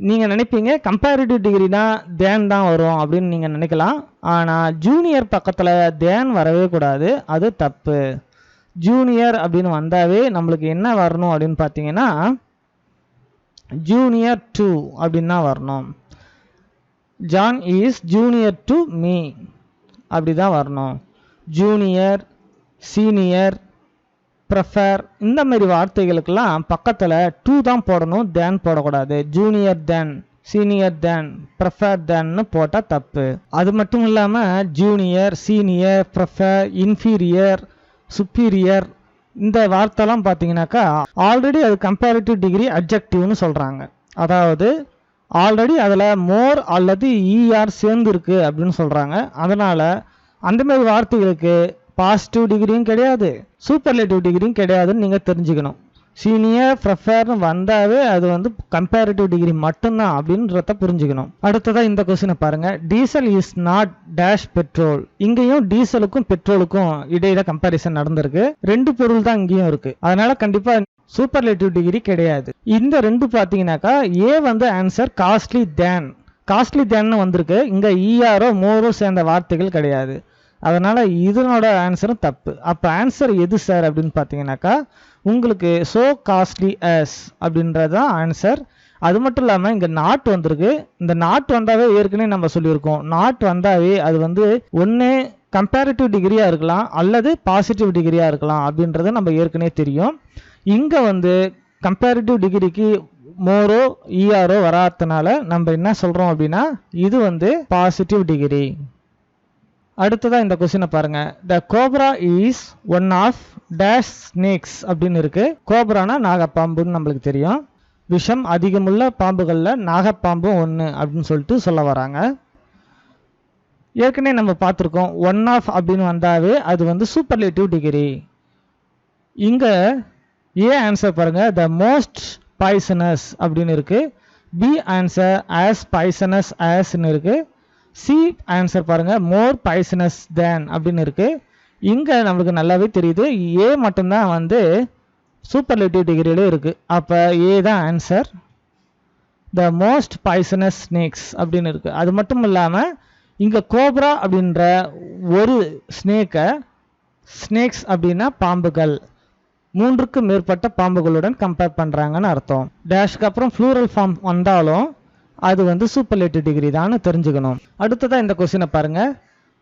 Speaker 1: நீங்க நினைப்பீங்க கம்பேரிட்டிவ் டிகிரினா தேன் தான் வரும் அப்படின்னு நீங்க நினைக்கலாம். ஆனா ஜூனியர் பக்கத்துல தேன் வரவே கூடாது, அது தப்பு. ஜூனியர் அப்படின்னு வந்தாவே நம்மளுக்கு என்ன வரணும் அப்படின்னு பார்த்தீங்கன்னா ஜூனியர் டூ அப்படின்னு தான் வரணும். John is junior to me அப்படி தான் வரணும். ஜூனியர், சீனியர், ப்ரெஃபர் இந்த மாதிரி வார்த்தைகளுக்கெல்லாம் பக்கத்தில் டூ தான் போடணும், தேன் போடக்கூடாது. ஜூனியர் தேன், சீனியர் தேன், ப்ரெஃபர் தேன்னு போட்டால் தப்பு. அது மட்டும் இல்லாமல் junior, senior, prefer, inferior, superior இந்த வார்த்தைலாம் பார்த்தீங்கன்னாக்கா ஆல்ரெடி அது கம்பேரிட்டிவ் டிகிரி அட்ஜெக்டிவ்னு சொல்கிறாங்க. அதாவது ஆல்ரெடி அதில் மோர் அல்லது இஆர் சேர்ந்துருக்கு அப்படின்னு சொல்கிறாங்க. அதனால் அந்த மாதிரி வார்த்தைகளுக்கு பாசிட்டிவ் டிகிரியும் கிடையாது, சூப்பர்லேட்டிவ் டிகிரியும் கிடையாதுன்னு நீங்கள் தெரிஞ்சுக்கணும். சீனியர், ப்ரெஃபர்னு வந்தாவே அது வந்து கம்பேரிட்டிவ் டிகிரி மட்டும்தான் அப்படின்றத புரிஞ்சுக்கணும். அடுத்ததாக இந்த கொஸ்டினை பாருங்க, diesel is not dash petrol. இங்கேயும் டீசலுக்கும் பெட்ரோலுக்கும் இடையில கம்பேரிசன் நடந்திருக்கு. ரெண்டு பொருள் தான் இங்கேயும் இருக்கு, அதனால கண்டிப்பா சூப்பர்லேட்டிவ் டிகிரி கிடையாது. இந்த ரெண்டு பார்த்தீங்கன்னாக்கா ஏ வந்து ஆன்சர் காஸ்ட்லி தேன், காஸ்ட்லி தேன்னு வந்திருக்கு. இங்க இஆரோ மோரோ சேர்ந்த வார்த்தைகள் கிடையாது, அதனால இதனோட ஆன்சரும் தப்பு. அப்ப ஆன்சர் எது சார் அப்படின்னு பார்த்தீங்கன்னாக்கா உங்களுக்கு சோ காஸ்ட்லி அஸ் அப்படின்றதான் ஆன்சர். அது மட்டும் இல்லாமல் இங்கே நாட் வந்திருக்கு. இந்த நாட் வந்தாவே ஏற்கனவே நம்ம சொல்லியிருக்கோம், நாட் வந்தாவே அது வந்து ஒன்று கம்பேரிட்டிவ் டிகிரியாக இருக்கலாம் அல்லது பாசிட்டிவ் டிகிரியாக இருக்கலாம் அப்படின்றது நம்ம ஏற்கனவே தெரியும். இங்கே வந்து கம்பேரிட்டிவ் டிகிரிக்கு மோரோ இஆரோ வராதனால நம்ம என்ன சொல்கிறோம் அப்படின்னா இது வந்து பாசிட்டிவ் டிகிரி. அடுத்ததாக இந்த கொஸ்டினை பாருங்க, the cobra is one of dash snakes அப்படின்னு இருக்கு. கோப்ரானா நாகப்பாம்புன்னு நம்மளுக்கு தெரியும். விஷம் அதிகமுள்ள பாம்புகளில் நாகப்பாம்பும் ஒன்று அப்படின்னு சொல்லிட்டு சொல்ல வராங்க. ஏற்கனவே நம்ம பார்த்துருக்கோம், ஒன் ஆஃப் அப்படின்னு வந்தாவே அது வந்து சூப்பர்லேட்டிவ் டிகிரி. இங்கே ஏ ஆன்சர் பாருங்க, த மோஸ்ட் பாய்சனஸ் அப்படின்னு இருக்கு. பி ஆன்சர் ஆஸ் பாய்சனஸ் ஆஸ்ன்னு இருக்கு. சி ஆன்சர் பாருங்க, மோர் பாய்சனஸ் தேன் அப்படின்னு இருக்கு. இங்க நம்மளுக்கு நல்லாவே தெரியுது ஏ மட்டும்தான் வந்து சூப்பர்லேட்டிவ் டிகிரியில இருக்கு. அப்ப ஏ தான் answer. The most poisonous snakes அப்படின்னு இருக்கு. அது மட்டும் இல்லாம இங்க கோப்ரா அப்படின்ற ஒரு ஸ்னேக்கை, ஸ்னேக்ஸ் அப்படின்னா பாம்புகள், மூன்றுக்கும் மேற்பட்ட பாம்புகளுடன் கம்பேர் பண்றாங்கன்னு அர்த்தம். டேஷ்க்கு அப்புறம் ஃப்ளூரல் ஃபார்ம் வந்தாலும் அது வந்து சூப்பர்லேட்டிவ் டிகிரி தான் தெரிஞ்சுக்கணும். அடுத்ததான் இந்த கொஸ்டினை பாருங்க,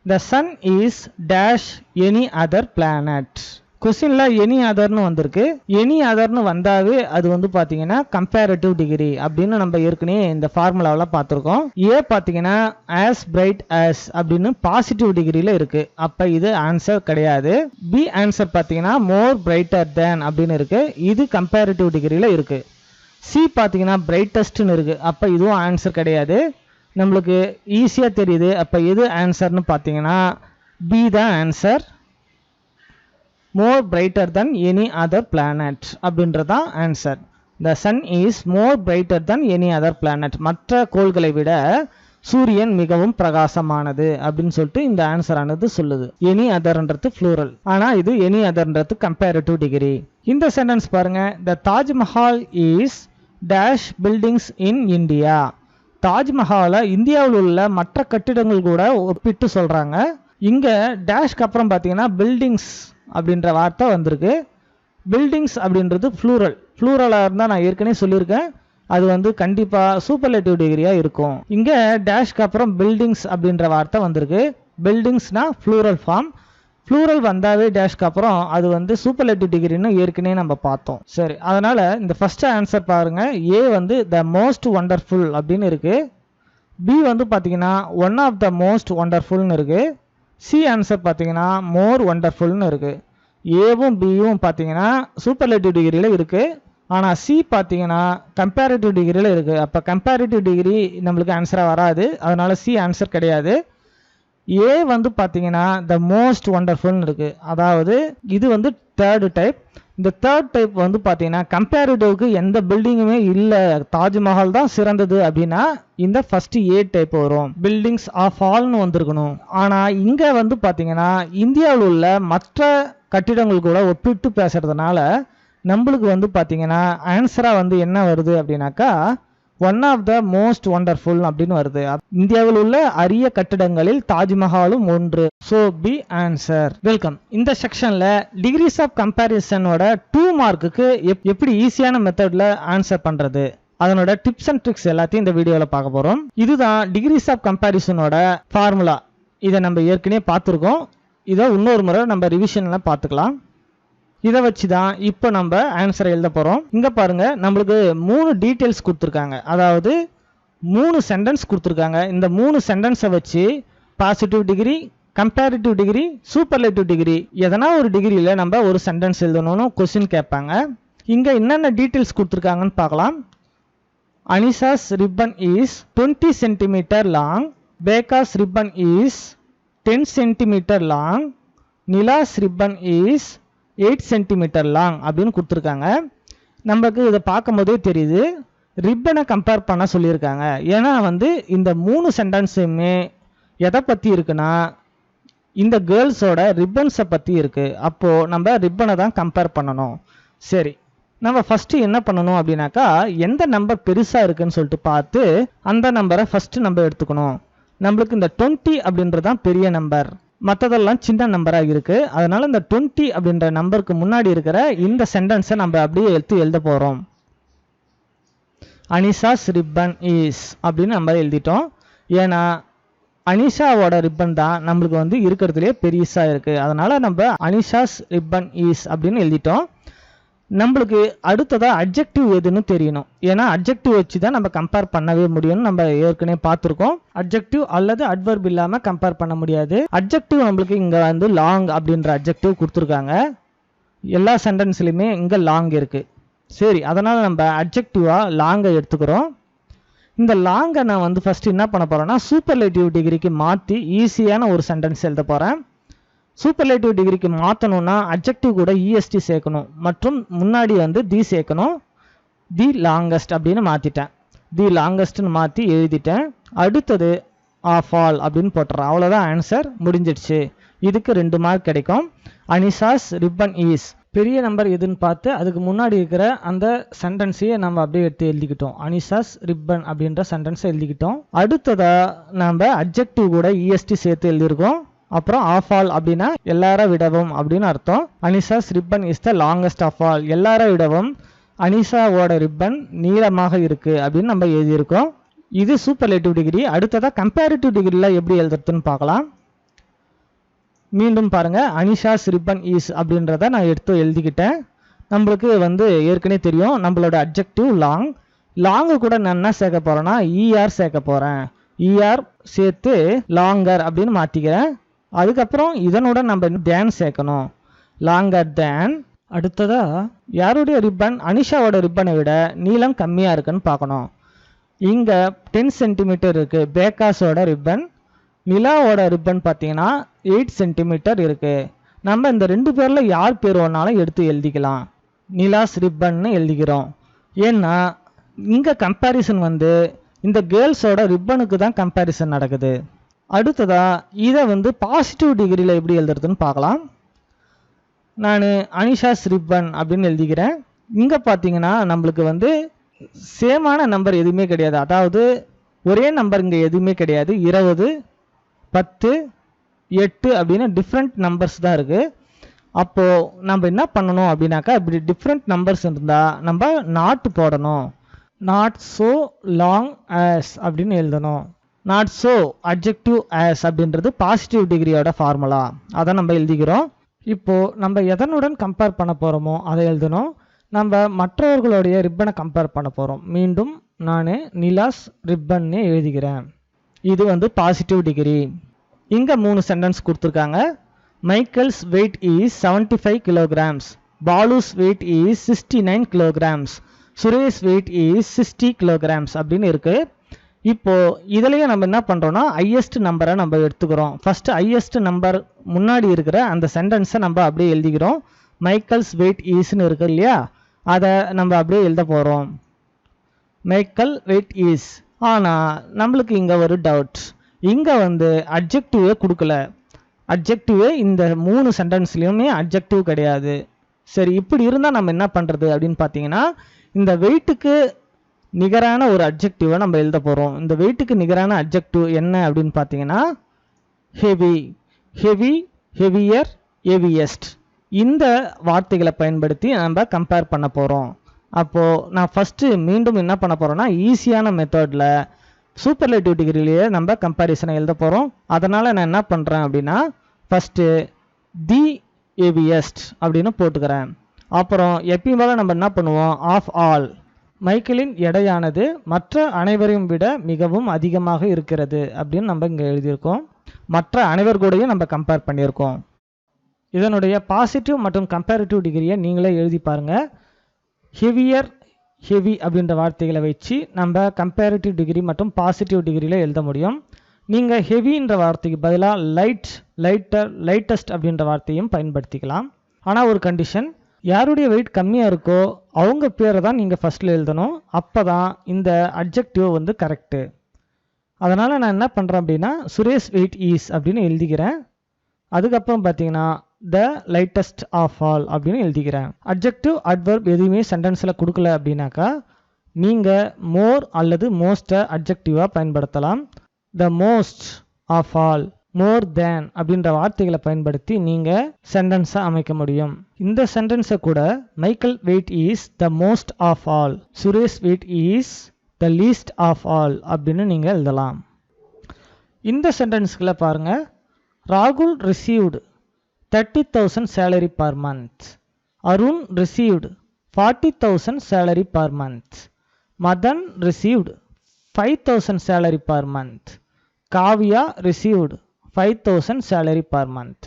Speaker 1: the sun is dash any other planet. கொஸ்டின்ல எனி அதர்னு வந்திருக்கு. எனி அதர்னு வந்தாவே அது வந்து பாத்தீங்கன்னா கம்பேரிட்டிவ் டிகிரி அப்படின்னு நம்ம ஏற்கனவே இந்த ஃபார்முலாவில் பார்த்துருக்கோம். ஏ பாத்தீங்கன்னா ஆஸ் பிரைட் ஆஸ் அப்படின்னு பாசிட்டிவ் டிகிரியில இருக்கு, அப்ப இது ஆன்சர் கிடையாது. பி ஆன்சர் பாத்தீங்கன்னா மோர் பிரைட்டர் தேன் அப்படின்னு இருக்கு, இது கம்பேரிட்டிவ் டிகிரியில இருக்கு. சி பார்த்தீங்கன்னா பிரைட்டஸ்ட்னு இருக்கு, அப்போ இதுவும் ஆன்சர் கிடையாது. நம்மளுக்கு ஈஸியாக தெரியுது, அப்போ எது ஆன்சர்னு பார்த்தீங்கன்னா பி தான் answer. More brighter than any other planet அப்படின்றதான் ஆன்சர். The sun is more brighter than any other planet. மற்ற கோள்களை விட சூரியன் மிகவும் பிரகாசமானது அப்படின்னு சொல்லிட்டு இந்த ஆன்சர் ஆனது சொல்லுது. எனி அதர்ன்றது ஃப்ளூரல், ஆனா இது எனி அதர்ன்றது கம்பேரிட்டிவ் டிகிரி. இந்த சென்டென்ஸ் பாருங்க, the Taj Mahal is dash buildings in India. தாஜ்மஹாலை இந்தியாவில் உள்ள மற்ற கட்டிடங்கள் கூட ஒப்பிட்டு சொல்றாங்க. இங்க டேஷ்க்கு அப்புறம் பார்த்தீங்கன்னா பில்டிங்ஸ் அப்படின்ற வார்த்தை வந்திருக்கு. பில்டிங்ஸ் அப்படின்றது ஃப்ளூரல், ஃப்ளூரலாக இருந்தால் நான் ஏற்கனவே சொல்லியிருக்கேன் அது வந்து கண்டிப்பாக சூப்பர்லேட்டிவ் டிகிரியாக இருக்கும். இங்கே டேஷ்க்கு அப்புறம் பில்டிங்ஸ் அப்படின்ற வார்த்தை வந்திருக்கு. பில்டிங்ஸ்னா ஃப்ளூரல் ஃபார்ம், ஃப்ளூரல் வந்தாவே டேஷ்க்கு அப்புறம் அது வந்து சூப்பர்லேட்டிவ் டிகிரின்னு ஏற்கனவே நம்ம பார்த்தோம். சரி, அதனால இந்த ஃபர்ஸ்ட் ஆன்சர் பாருங்க, ஏ வந்து த மோஸ்ட் ஒண்டர்ஃபுல் அப்படின்னு இருக்கு. பி வந்து பார்த்தீங்கன்னா ஒன் ஆஃப் த மோஸ்ட் ஒண்டர்ஃபுல்னு இருக்கு. சி ஆன்சர் பார்த்தீங்கன்னா மோர் ஒண்டர்ஃபுல்னு இருக்கு. ஏவும் பியும் பார்த்தீங்கன்னா சூப்பர்லேட்டிவ் டிகிரியில் இருக்கு, ஆனால் சி பார்த்தீங்கன்னா கம்பேரிட்டிவ் டிகிரியில் இருக்கு. அப்போ கம்பேரிட்டிவ் டிகிரி நம்மளுக்கு ஆன்சராக வராது, அதனால சி ஆன்சர் கிடையாது. ஏ வந்து பார்த்தீங்கன்னா த மோஸ்ட் ஒண்டர்ஃபுல்னு இருக்கு, அதாவது இது வந்து தேர்டு டைப். இந்த தேர்ட் டைப் வந்து பார்த்தீங்கன்னா கம்பேரிட்டிவ்க்கு எந்த பில்டிங்குமே இல்லை, தாஜ்மஹால் தான் சிறந்தது அப்படின்னா இந்த ஃபர்ஸ்ட் ஏ டைப் வரும், பில்டிங்ஸ் ஆஃப் ஆல்னு வந்திருக்கணும். ஆனால் இங்கே வந்து பார்த்தீங்கன்னா இந்தியாவில் உள்ள மற்ற கட்டிடங்கள் கூட ஒப்பிட்டு பேசுறதுனால நம்மளுக்கு வந்து பார்த்தீங்கன்னா ஆன்சராக வந்து என்ன வருது அப்படின்னாக்கா one of the most wonderful அப்படின்னு வருது. இந்தியாவில் உள்ள அரிய கட்டிடங்களில் தாஜ்மஹாலும் ஒன்று. So B answer. வெல்கம். இந்த செக்ஷன்ல டிகிரிஸ் ஆஃப் கம்பேரிசனோட 2 மார்க்குக்கு எப்படி ஈஸியான மெத்தட்ல ஆன்சர் பண்றது, அதனோட டிப்ஸ் அண்ட் ட்ரிக்ஸ் எல்லாத்தையும் இந்த வீடியோவில் பார்க்க போறோம். இதுதான் டிகிரிஸ் ஆஃப் கம்பேரிசனோட ஃபார்முலா. இதை நம்ம ஏற்கனவே பார்த்துருக்கோம். இதை இன்னொரு முறை நம்ம ரிவிஷன்ல பார்த்துக்கலாம். இதை வச்சு தான் இப்போ நம்ம ஆன்சரை எழுத போகிறோம். இங்கே பாருங்க, நம்மளுக்கு 3 டீட்டெயில்ஸ் கொடுத்துருக்காங்க, அதாவது 3 சென்டென்ஸ் கொடுத்துருக்காங்க. இந்த 3 சென்டென்ஸை வச்சு positive degree, comparative degree, superlative degree எதனா ஒரு டிகிரியில் நம்ம ஒரு சென்டென்ஸ் எழுதணும்னு கொஸ்டின் கேட்பாங்க. இங்கே என்னென்ன டீட்டெயில்ஸ் கொடுத்துருக்காங்கன்னு பார்க்கலாம். Anisha's ribbon is 20 centimetre long, பேகாஸ் ribbon is 10 centimetre long, Nila's ribbon is 8 centimetre long அப்படின்னு கொடுத்துருக்காங்க. நமக்கு இதை பார்க்கும் போதே தெரியுது ரிப்பனை கம்பேர் பண்ண சொல்லியிருக்காங்க. ஏன்னா வந்து இந்த 3 சென்டென்ஸுமே எதை பற்றி இருக்குன்னா இந்த கேர்ள்ஸோட ரிப்பன்ஸை பற்றி இருக்குது. அப்போது நம்ம ரிப்பனை தான் கம்பேர் பண்ணணும். சரி, நம்ம ஃபஸ்ட்டு என்ன பண்ணணும் அப்படின்னாக்கா எந்த நம்பர் பெருசாக இருக்குன்னு சொல்லிட்டு பார்த்து அந்த நம்பரை ஃபஸ்ட்டு நம்ம எடுத்துக்கணும். நம்மளுக்கு இந்த 20 அப்படின்றது தான் பெரிய நம்பர், மற்றதெல்லாம் சின்ன நம்பராக இருக்குது. அதனால் இந்த 20 அப்படின்ற நம்பருக்கு முன்னாடி இருக்கிற இந்த சென்டென்ஸை நம்ம அப்படியே எழுத போகிறோம். அனிஷாஸ் ரிப்பன் இஸ் அப்படின்னு நம்ம எழுதிட்டோம். ஏன்னா அனிஷாவோட ரிப்பன் தான் நம்மளுக்கு வந்து இருக்கிறதுலே பெருசாக இருக்குது. அதனால் நம்ம அனிஷாஸ் ரிப்பன் இஸ் அப்படின்னு எழுதிட்டோம். நம்மளுக்கு அடுத்ததாக அட்ஜெக்டிவ் எதுன்னு தெரியணும். ஏன்னா அட்ஜெக்டிவ் வச்சு தான் நம்ம கம்பேர் பண்ணவே முடியும்னு நம்ம ஏற்கனவே பார்த்துருக்கோம். அட்ஜெக்டிவ் அல்லது அட்வர்ப் இல்லாமல் கம்பேர் பண்ண முடியாது. அட்ஜெக்டிவ் நம்மளுக்கு இங்கே வந்து லாங் அப்படின்ற அட்ஜெக்டிவ் கொடுத்துருக்காங்க. எல்லா சென்டென்ஸ்லையுமே இங்கே லாங் இருக்குது. சரி, அதனால் நம்ம அட்ஜெக்டிவாக லாங்கை எடுத்துக்கிறோம். இந்த லாங்கை நான் வந்து ஃபஸ்ட்டு என்ன பண்ண போகிறேன்னா சூப்பர்லேட்டிவ் டிகிரிக்கு மாற்றி ஈஸியான ஒரு சென்டென்ஸ் எழுத போகிறேன். சூப்பர்லேட்டிவ் டிகிரிக்கு மாற்றணும்னா அட்ஜெக்டிவ் கூட இஎஸ்டி சேர்க்கணும் மற்றும் முன்னாடி வந்து தி சேர்க்கணும். தி லாங்கஸ்ட் அப்படின்னு மாற்றிட்டேன். தி லாங்கஸ்ட்னு மாற்றி எழுதிட்டேன். அடுத்தது ஆஃப் ஆல் அப்படின்னு போட்டுறேன். அவ்வளோதான், ஆன்சர் முடிஞ்சிடுச்சு. இதுக்கு 2 மார்க் கிடைக்கும். அனிஷாஸ் ரிப்பன் இஸ் பெரிய நம்பர் எதுன்னு பார்த்து அதுக்கு முன்னாடி இருக்கிற அந்த சென்டென்ஸையே நம்ம அப்படியே எடுத்து எழுதிக்கிட்டோம். அனிஷாஸ் ரிப்பன் அப்படின்ற சென்டென்ஸை எழுதிக்கிட்டோம். அடுத்ததாக நம்ம அட்ஜெக்டிவ் கூட இஎஸ்டி சேர்த்து எழுதியிருக்கோம். அப்புறம் ஆஃப் ஆல் அப்படின்னா எல்லார விடவும் அப்படின்னு அர்த்தம். Anisha's ribbon is the longest of all, எல்லார விடவும் அனிஷாவோட ரிப்பன் நீளமாக இருக்கு அப்படின்னு நம்ம எழுதியிருக்கோம். இது சூப்பர்லேட்டிவ் டிகிரி. அடுத்ததாக கம்பேரிட்டிவ் டிகிரியில் எப்படி எழுதுறதுன்னு பார்க்கலாம். மீண்டும் பாருங்க, அனிஷாஸ் ரிப்பன் இஸ் அப்படின்றத நான் எடுத்து எழுதிக்கிட்டேன். நம்மளுக்கு வந்து ஏற்கனவே தெரியும் நம்மளோட அட்ஜெக்டிவ் லாங். லாங்கு கூட நான் என்ன சேர்க்க போறேன்னா இஆர் சேர்க்க போறேன். இஆர் சேர்த்து லாங்கர் அப்படின்னு மாற்றிக்கிறேன். அதுக்கப்புறம் இதனுடன் நம்ம தேன் சேர்க்கணும், லாங்கர் தேன். அடுத்ததா யாருடைய ரிப்பன் அனிஷாவோட ரிப்பனை விட நீளம் கம்மியாக இருக்குன்னு பார்க்கணும். இங்கே 10 சென்டிமீட்டர் இருக்குது பேக்காஸோட ரிப்பன். நிலாவோட ரிப்பன் பார்த்தீங்கன்னா 8 சென்டிமீட்டர் இருக்குது. நம்ம இந்த 2 பேரில் யார் பேர் வேணாலும் எடுத்து எழுதிக்கலாம். நிலாஸ் ரிப்பன்னு எழுதிக்கிறோம். ஏன்னா இங்கே கம்பேரிசன் வந்து இந்த கேர்ள்ஸோட ரிப்பனுக்கு தான் கம்பேரிசன் நடக்குது. அடுத்ததா இதை வந்து பாசிட்டிவ் டிகிரியில் எப்படி எழுதுறதுன்னு பார்க்கலாம். நான் அனிஷாஸ் ரிப்பன் அப்படின்னு எழுதிக்கிறேன். இங்கே பார்த்தீங்கன்னா நம்மளுக்கு வந்து சேமான நம்பர் எதுவுமே கிடையாது, அதாவது ஒரே நம்பர் இங்கே எதுவுமே கிடையாது. 20, 10, 8 அப்படின்னு டிஃப்ரெண்ட் நம்பர்ஸ் தான் இருக்குது. அப்போது நம்ம என்ன பண்ணணும் அப்படின்னாக்கா இப்படி டிஃப்ரெண்ட் நம்பர்ஸ் இருந்தால் நம்ம நாட் போடணும். நாட் ஸோ லாங் ஆஸ் அப்படின்னு எழுதணும். நாட் ஸோ அட்ஜெக்டிவ் ஆஸ் அப்படின்றது பாசிட்டிவ் டிகிரியோட ஃபார்முலா, அதை நம்ம எழுதிக்கிறோம். இப்போது நம்ம எதனுடன் கம்பேர் பண்ண போகிறோமோ அதை எழுதணும். நம்ம மற்றவர்களுடைய ரிப்பனை கம்பேர் பண்ண போகிறோம். மீண்டும் நான் நிலாஸ் ரிப்பன்னே எழுதிக்கிறேன். இது வந்து பாசிட்டிவ் டிகிரி. இங்கே 3 சென்டென்ஸ் கொடுத்துருக்காங்க. Michael's weight is 75 kilograms, Balu's weight is 69 kilograms, Suresh weight is 60 kilograms அப்படின்னு இருக்குது. இப்போது இதுலேயே நம்ம என்ன பண்ணுறோன்னா ஹையஸ்ட் நம்பரை நம்ம எடுத்துக்கிறோம். ஃபஸ்ட்டு ஹையஸ்ட் நம்பர் முன்னாடி இருக்கிற அந்த சென்டென்ஸை நம்ம அப்படியே எழுதிக்கிறோம். மைக்கேல்ஸ் வெயிட் ஈஸ்னு இருக்கு இல்லையா, அதை நம்ம அப்படியே எழுத போகிறோம். Michael weight is. ஆனால் நம்மளுக்கு இங்கே ஒரு டவுட், இங்கே வந்து அட்ஜெக்டிவே கொடுக்கல. அட்ஜெக்டிவே இந்த 3 சென்டென்ஸ்லையுமே அட்ஜெக்டிவ் கிடையாது. சரி, இப்படி இருந்தால் நம்ம என்ன பண்ணுறது அப்படின்னு பார்த்தீங்கன்னா, இந்த வெயிட்டுக்கு நிகரான ஒரு அட்ஜெக்டிவை நம்ம எழுத போகிறோம். இந்த வெயிட்டுக்கு நிகரான அட்ஜெக்டிவ் என்ன அப்படின்னு பார்த்தீங்கன்னா ஹெவி, ஹெவி, ஹெவியர், ஹெவியஸ்ட். இந்த வார்த்தைகளை பயன்படுத்தி நம்ம கம்பேர் பண்ண போகிறோம். அப்போது நான் ஃபஸ்ட்டு மீண்டும் என்ன பண்ண போகிறோன்னா, ஈஸியான மெத்தடில் சூப்பர்லேட்டிவ் டிகிரிலேயே நம்ம கம்பேரிசனை எழுத போகிறோம். அதனால் நான் என்ன பண்ணுறேன் அப்படின்னா, ஃபஸ்ட்டு தி ஹெவியஸ்ட் அப்படின்னு போட்டுக்கிறேன். அப்புறம் எப்பயும் போல நம்ம என்ன பண்ணுவோம், ஆஃப் ஆல், மைக்கேலின் எடையானது மற்ற அனைவரையும் விட மிகவும் அதிகமாக இருக்கிறது அப்படின்னு நம்ம இங்கே எழுதியிருக்கோம். மற்ற அனைவர் கூடயும் நம்ம கம்பேர் பண்ணியிருக்கோம். இதனுடைய பாசிட்டிவ் மற்றும் கம்பேரிட்டிவ் டிகிரியை நீங்களே எழுதி பாருங்கள். ஹெவியர், ஹெவி அப்படின்ற வார்த்தைகளை வச்சு நம்ம கம்பேரிட்டிவ் டிகிரி மற்றும் பாசிட்டிவ் டிகிரியில் எழுத முடியும். நீங்கள் ஹெவின்ற வார்த்தைக்கு பதிலாக லைட், லைட்டர், லைட்டஸ்ட் அப்படின்ற வார்த்தையும் பயன்படுத்திக்கலாம். ஆனால் ஒரு கண்டிஷன், யாருடைய வெயிட் கம்மியாக இருக்கோ அவங்க பேரை தான் நீங்கள் ஃபஸ்ட்டில் எழுதணும். அப்போ தான் இந்த அட்ஜெக்டிவ் வந்து கரெக்டு. அதனால் நான் என்ன பண்ணுறேன் அப்படின்னா, சுரேஷ் வெயிட் ஈஸ் அப்படின்னு எழுதிக்கிறேன். அதுக்கப்புறம் பார்த்தீங்கன்னா த லைட்டஸ்ட் ஆஃப் ஆல் அப்படின்னு எழுதிக்கிறேன். அட்ஜெக்டிவ், அட்வர்ப் எதுவுமே சென்டென்ஸில் கொடுக்கல அப்படின்னாக்கா நீங்கள் மோர் அல்லது மோஸ்ட்டை அட்ஜெக்டிவாக பயன்படுத்தலாம். த மோஸ்ட் ஆஃப் ஆல், மோர் தேன் அப்படின்ற வார்த்தைகளை பயன்படுத்தி நீங்கள் சென்டென்ஸை அமைக்க முடியும். இந்த சென்டென்ஸை கூட Michael weight is the most of all, Suresh weight is the least of all அப்படின்னு நீங்கள் எழுதலாம். இந்த சென்டென்ஸ்களை பாருங்கள். ராகுல் received 30,000 salary per month. Arun received 40,000 salary per month. Madan received 5,000 salary per month. Kavya received 5,000 salary per month.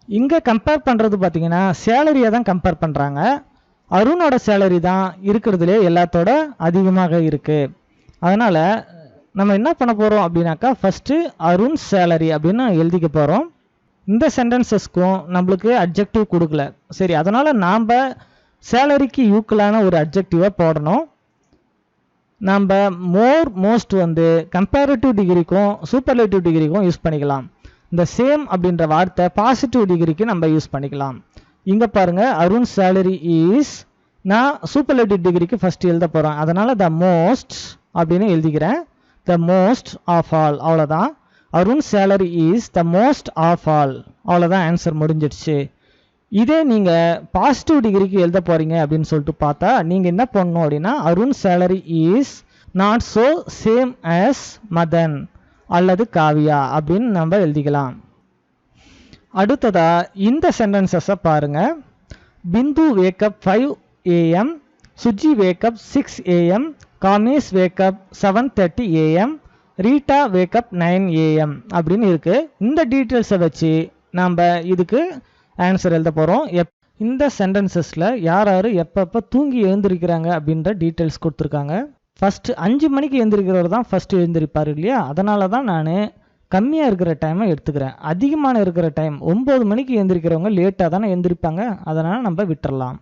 Speaker 1: இங்கே compare பண்ணுறது பார்த்தீங்கன்னா சேலரியை தான் கம்பேர் பண்ணுறாங்க. அருணோட சேலரி தான் இருக்கிறதுலே எல்லாத்தோட அதிகமாக இருக்குது. அதனால் நம்ம என்ன பண்ண போகிறோம் அப்படின்னாக்கா, ஃபஸ்ட்டு அருண் சேலரி அப்படின்னு எழுதிக்க போகிறோம். இந்த சென்டென்சஸ்க்கும் நம்மளுக்கு அட்ஜெக்டிவ் கொடுக்கல. சரி, அதனால் நாம் சேலரிக்கு ஈக்குவலான ஒரு அட்ஜெக்டிவை போடணும். நம்ம மோர், மோஸ்ட் வந்து கம்பேரிட்டிவ் டிகிரிக்கும் சூப்பர்லேட்டிவ் டிகிரிக்கும் யூஸ் பண்ணிக்கலாம். இந்த சேம் அப்படின்ற வார்த்தை பாசிட்டிவ் டிகிரிக்கு நம்ம யூஸ் பண்ணிக்கலாம். இங்கே பாருங்கள், அருண் சேலரி ஈஸ், நான் சூப்பர்லேட்டிவ் டிகிரிக்கு ஃபஸ்ட்டு எழுத போகிறேன். அதனால் த மோஸ்ட் அப்படின்னு எழுதிக்கிறேன். த மோஸ்ட் ஆஃப் ஆல், அவ்வளோதான். Arun salary is the most of all, அவ்வளோதான், ஆன்சர் முடிஞ்சிடுச்சு. இதே நீங்கள் பாசிட்டிவ் டிகிரிக்கு எழுத போகிறீங்க அப்படின்னு சொல்லிட்டு பார்த்தா நீங்கள் என்ன பண்ணணும் அப்படின்னா, Arun salary is not so same as Madan அல்லது காவியா அப்படின்னு நம்ம எழுதிக்கலாம். அடுத்ததாக இந்த சென்டென்சஸை பாருங்கள். Bindu wake up 5 AM, Suji wake up 6 AM, Kamesh wake up 7:30 AM, Rita wake up 9 AM அப்படின்னு இருக்குது. இந்த டீட்டெயில்ஸை வச்சு நம்ம இதுக்கு ஆன்சர் எழுத போகிறோம். இந்த சென்டென்சஸில் யார் யார் எப்பப்போ தூங்கி எழுந்திருக்கிறாங்க அப்படின்ற டீட்டெயில்ஸ் கொடுத்துருக்காங்க. ஃபஸ்ட்டு 5 மணிக்கு எழுந்திருக்கிறவர் தான் ஃபஸ்ட்டு எழுந்திருப்பார் இல்லையா, அதனால தான் நான் கம்மியாக இருக்கிற டைமை எடுத்துக்கிறேன். அதிகமான இருக்கிற டைம் 9 மணிக்கு எழுந்திருக்கிறவங்க லேட்டாக தானே எழுந்திருப்பாங்க, அதனால் நம்ம விட்டுறலாம்.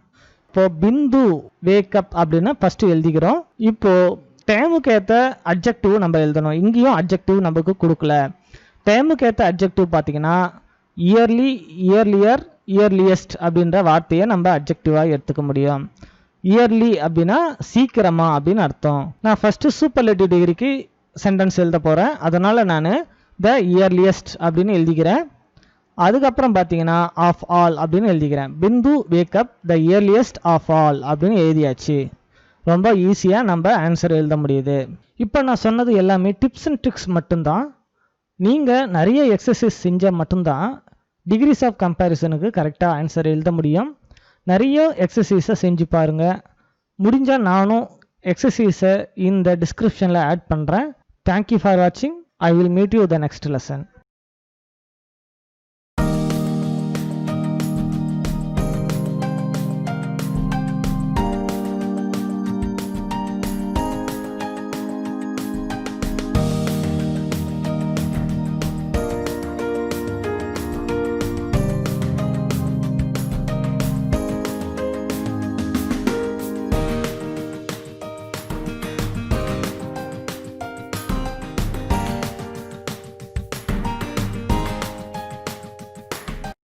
Speaker 1: இப்போது பிந்து வேக்கப் அப்படின்னு ஃபஸ்ட்டு எழுதிக்கிறோம். இப்போது டைமுக்கு ஏற்ற அட்ஜெக்டிவ் நம்ம எழுதணும். இங்கேயும் அட்ஜெக்டிவ் நமக்கு கொடுக்கல. டைமுக்கு ஏற்ற அட்ஜெக்டிவ் பார்த்தீங்கன்னா இயர்லி, இயர்லியர், இயர்லியஸ்ட் அப்படின்ற வார்த்தையை நம்ம அட்ஜெக்டிவாக எடுத்துக்க முடியும். இயர்லி அப்படின்னா சீக்கிரமா அப்படின்னு அர்த்தம். நான் ஃபஸ்ட்டு சூப்பர்லேட்டிவ் டிகிரிக்கு சென்டென்ஸ் எழுத போகிறேன். அதனால் நான் த இயர்லியஸ்ட் அப்படின்னு எழுதிக்கிறேன். அதுக்கப்புறம் பார்த்தீங்கன்னா ஆஃப் ஆல் அப்படின்னு எழுதிக்கிறேன். Bindu wake up the earliest of all அப்படின்னு எழுதியாச்சு. ரொம்ப ஈஸியாக நம்ம ஆன்சர் எழுத முடியுது. இப்போ நான் சொன்னது எல்லாமே டிப்ஸ் அண்ட் ட்ரிக்ஸ் மட்டும்தான். நீங்கள் நிறைய எக்ஸசைஸ் செஞ்சால் மட்டும்தான் டிகிரிஸ் ஆஃப் கம்பேரிசனுக்கு கரெக்டாக ஆன்சர் எழுத முடியும். நிறைய எக்ஸசைஸை செஞ்சு பாருங்கள். முடிஞ்சால் நானும் எக்ஸசைஸை இந்த டிஸ்கிரிப்ஷனில் ஆட் பண்ணுறேன். தேங்க்யூ ஃபார் வாட்சிங். I will meet you the next lesson.